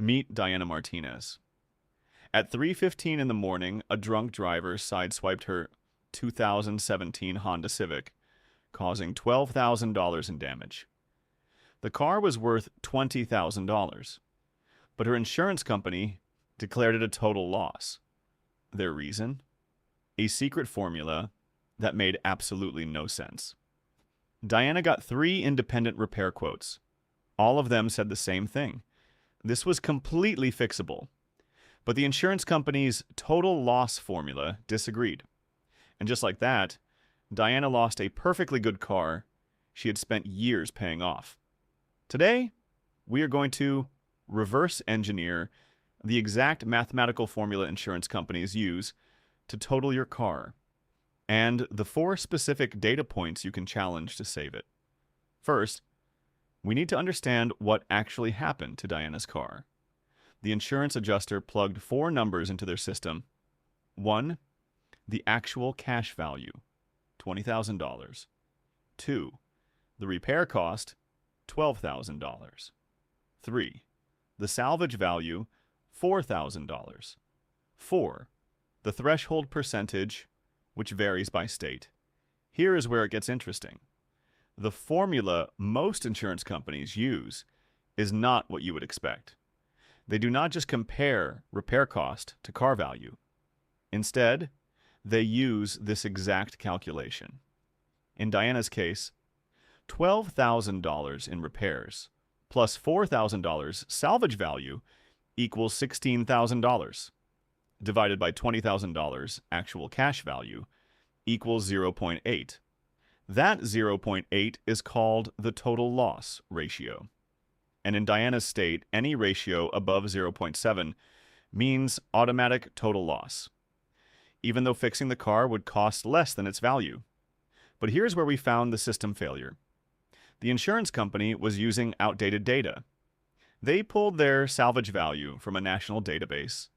Meet Diana Martinez. At 3:15 in the morning, a drunk driver sideswiped her 2017 Honda Civic, causing $12,000 in damage. The car was worth $20,000, but her insurance company declared it a total loss. Their reason? A secret formula that made absolutely no sense. Diana got 3 independent repair quotes. All of them said the same thing. This was completely fixable. But the insurance company's total loss formula disagreed. And just like that, Diana lost a perfectly good car she had spent years paying off. Today, we are going to reverse engineer the exact mathematical formula insurance companies use to total your car, and the 4 specific data points you can challenge to save it. First, we need to understand what actually happened to Diana's car. The insurance adjuster plugged 4 numbers into their system. 1, the actual cash value, $20,000. 2, the repair cost, $12,000. 3, the salvage value, $4,000. 4, the threshold percentage, which varies by state. Here is where it gets interesting. The formula most insurance companies use is not what you would expect. They do not just compare repair cost to car value. Instead, they use this exact calculation. In Diana's case, $12,000 in repairs plus $4,000 salvage value equals $16,000, divided by $20,000 actual cash value equals 0.8. That 0.8 is called the total loss ratio. And in Diana's state, any ratio above 0.7 means automatic total loss, even though fixing the car would cost less than its value. But here's where we found the system failure. The insurance company was using outdated data. They pulled their salvage value from a national database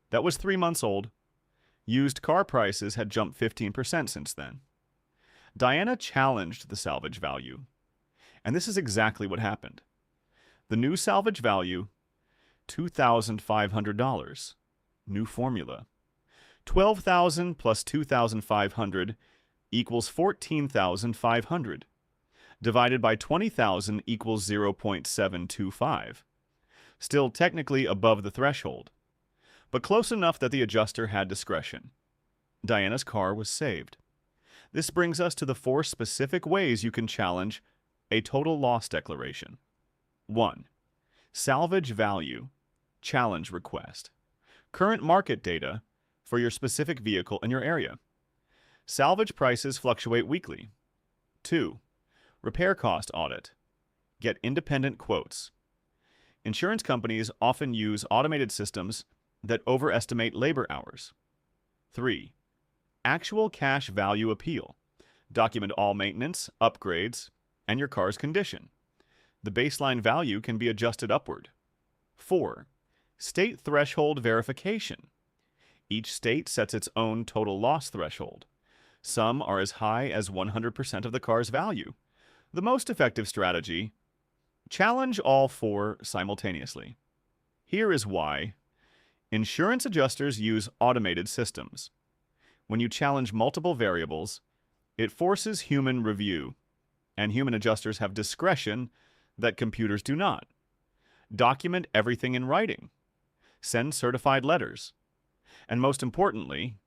that was 3 months old. Used car prices had jumped 15% since then. Diana challenged the salvage value, and this is exactly what happened. The new salvage value, $2,500. New formula. $12,000 plus $2,500 equals $14,500. Divided by $20,000 equals 0.725. Still technically above the threshold, but close enough that the adjuster had discretion. Diana's car was saved. This brings us to the 4 specific ways you can challenge a total loss declaration. 1. Salvage value. Challenge request. Current market data for your specific vehicle in your area. Salvage prices fluctuate weekly. 2. Repair cost audit. Get independent quotes. Insurance companies often use automated systems that overestimate labor hours. 3. Actual cash value appeal. Document all maintenance, upgrades, and your car's condition. The baseline value can be adjusted upward. 4. State threshold verification. Each state sets its own total loss threshold. Some are as high as 100% of the car's value. The most effective strategy: challenge all 4 simultaneously. Here is why. Insurance adjusters use automated systems. When you challenge multiple variables, it forces human review, and human adjusters have discretion that computers do not. Document everything in writing. Send certified letters. And most importantly,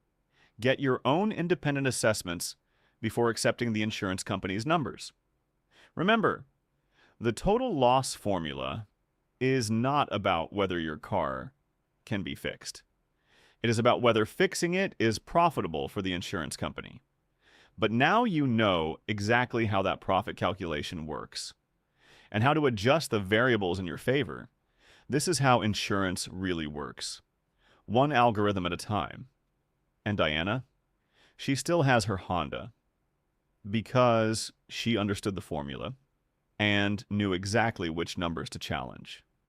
get your own independent assessments before accepting the insurance company's numbers. Remember, the total loss formula is not about whether your car can be fixed. It is about whether fixing it is profitable for the insurance company. But now you know exactly how that profit calculation works and how to adjust the variables in your favor. This is how insurance really works, one algorithm at a time. And Diana, she still has her Honda because she understood the formula and knew exactly which numbers to challenge.